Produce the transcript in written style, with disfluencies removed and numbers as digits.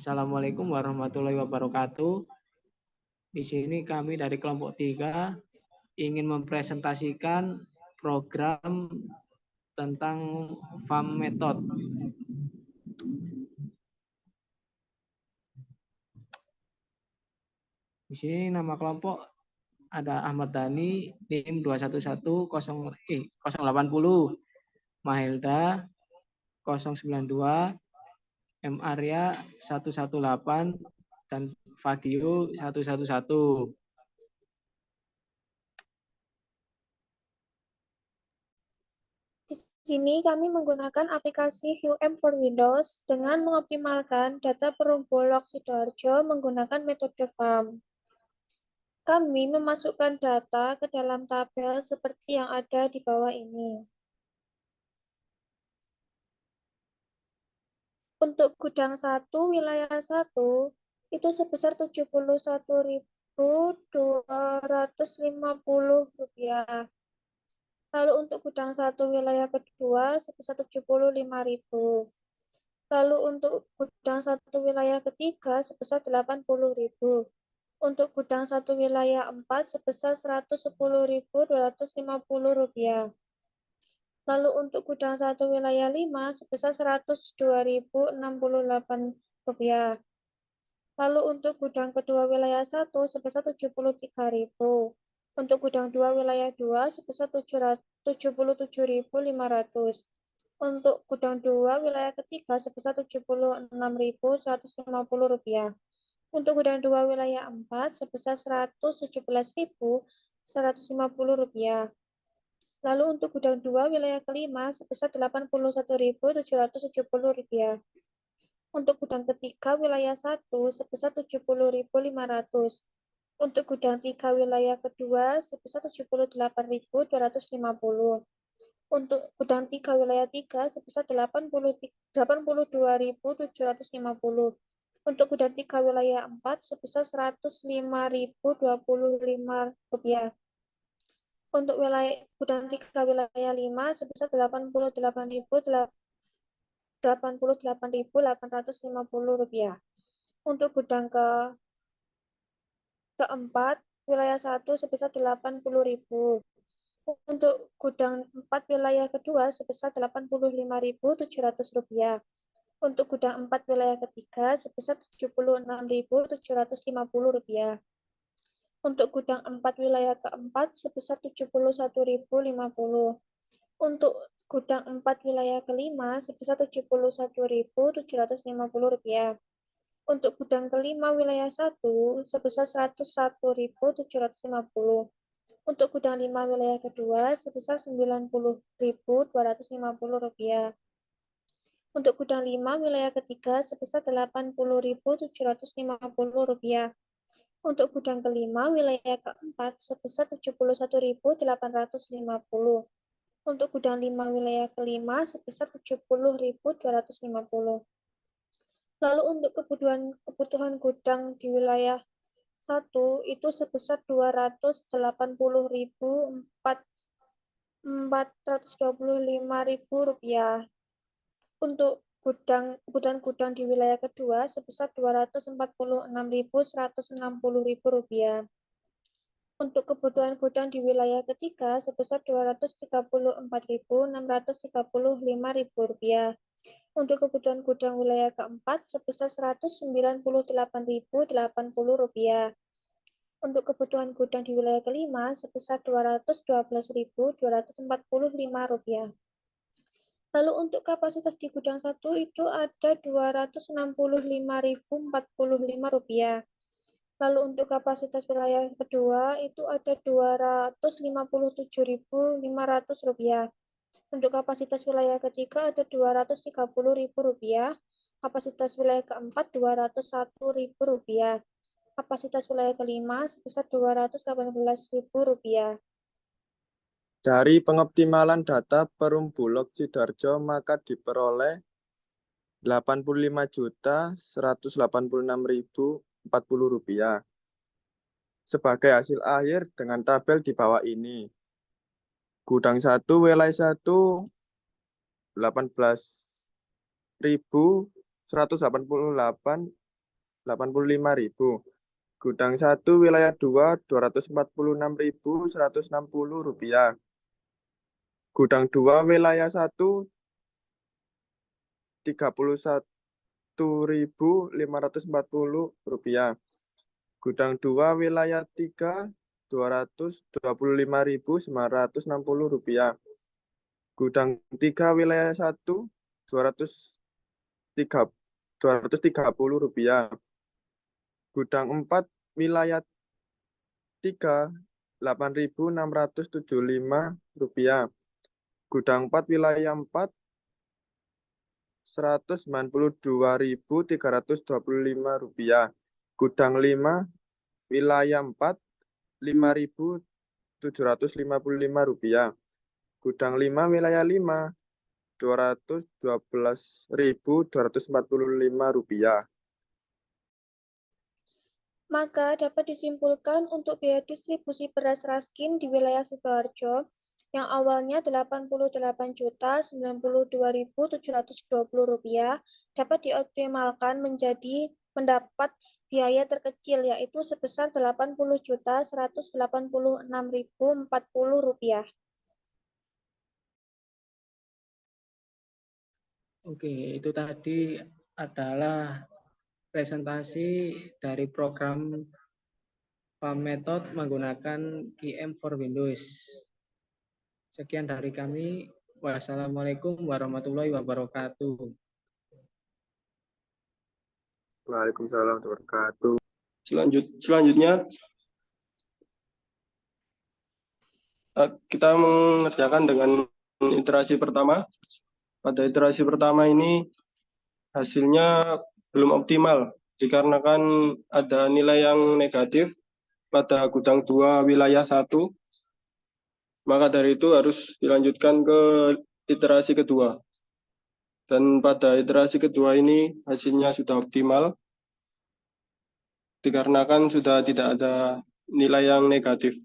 Assalamualaikum warahmatullahi wabarakatuh. Di sini kami dari kelompok 3 ingin mempresentasikan program tentang FAM method. Di sini nama kelompok ada Ahmad Dhani, NIM 211-080, Mahelda 092, M Arya 118, dan Fadio 111. Di sini kami menggunakan aplikasi HUM for Windows dengan mengoptimalkan data perumpul log Sidoarjo menggunakan metode FAM. Kami memasukkan data ke dalam tabel seperti yang ada di bawah ini. Untuk gudang 1, wilayah 1, itu sebesar Rp71.250. Lalu untuk gudang 1 wilayah kedua sebesar 75.000. Lalu untuk gudang 1 wilayah ketiga sebesar 80.000. Untuk gudang 1 wilayah 4 sebesar Rp110.250. Lalu untuk gudang 1 wilayah 5 sebesar Rp102.068. Lalu untuk gudang kedua wilayah 1 sebesar Rp73.000. Untuk gudang 2 wilayah 2 sebesar Rp77.500. Untuk gudang 2 wilayah ketiga sebesar Rp76.150. Untuk gudang 2 wilayah 4 sebesar Rp117.150. Lalu untuk gudang 2 wilayah kelima sebesar Rp81.770. Untuk gudang ketiga wilayah 1 sebesar Rp70.500. Untuk gudang 3 wilayah kedua sebesar Rp78.250. Untuk gudang 3 wilayah 3 sebesar Rp82.750. Untuk gudang 3 wilayah 4 sebesar Rp105.025. Untuk wilayah gudang 3 wilayah 5 sebesar Rp88.850. Untuk gudang keempat wilayah 1 sebesar Rp80.000. Untuk gudang 4 wilayah kedua sebesar Rp85.700. Untuk gudang 4 wilayah ketiga sebesar Rp76.750. Untuk gudang 4 wilayah keempat sebesar Rp71.050. Untuk gudang 4 wilayah kelima sebesar Rp71.750. Untuk gudang kelima wilayah 1 sebesar Rp101.750. Untuk gudang 5 wilayah kedua sebesar Rp90.250. Untuk gudang 5 wilayah ketiga sebesar Rp80.750. Untuk gudang kelima wilayah keempat sebesar Rp71.850. Untuk gudang 5 wilayah kelima sebesar Rp70.250. Lalu untuk kebutuhan gudang di wilayah 1 itu sebesar Rp284.425.000. Untuk kebutuhan gudang di wilayah kedua sebesar Rp246.160.000. Untuk kebutuhan gudang di wilayah ketiga sebesar Rp234.635.000. Untuk kebutuhan gudang wilayah keempat sebesar Rp198.080. Untuk kebutuhan gudang di wilayah kelima sebesar Rp212.245. Lalu untuk kapasitas di gudang 1 itu ada Rp265.045. Lalu untuk kapasitas wilayah kedua itu ada Rp257.500. Untuk kapasitas wilayah ketiga ada Rp230.000. Kapasitas wilayah keempat Rp201.000. Kapasitas wilayah kelima sebesar Rp218.000. Dari pengoptimalan data perumbulok Sidoarjo maka diperoleh Rp85.186.040 sebagai hasil akhir dengan tabel di bawah ini. Gudang 1 wilayah 1 18.188, 85.000. Gudang 1 wilayah 2 246.160 rupiah. Gudang 2 wilayah 1 31.540 rupiah. Gudang 2 wilayah 3 225.960 rupiah. Gudang 3 wilayah 1 230 rupiah. Gudang 4 wilayah 3 8.675 rupiah. Gudang 4 wilayah 4 192.325 rupiah. Gudang 5 wilayah 4 5.755 rupiah. Gudang 5 wilayah 5 212.245 rupiah. Maka dapat disimpulkan untuk biaya distribusi beras Raskin di wilayah Sidoarjo yang awalnya Rp88.092.720 dapat dioptimalkan menjadi mendapat biaya terkecil yaitu sebesar Rp80.186.040. Oke, itu tadi adalah presentasi dari program metode menggunakan QM for Windows. Sekian dari kami. Wassalamualaikum warahmatullahi wabarakatuh. Waalaikumsalam warahmatullahi wabarakatuh. Selanjutnya kita mengerjakan dengan iterasi pertama. Pada iterasi pertama ini hasilnya belum optimal dikarenakan ada nilai yang negatif pada gudang 2 wilayah 1. Maka dari itu harus dilanjutkan ke iterasi kedua. Dan pada iterasi kedua ini hasilnya sudah optimal dikarenakan sudah tidak ada nilai yang negatif.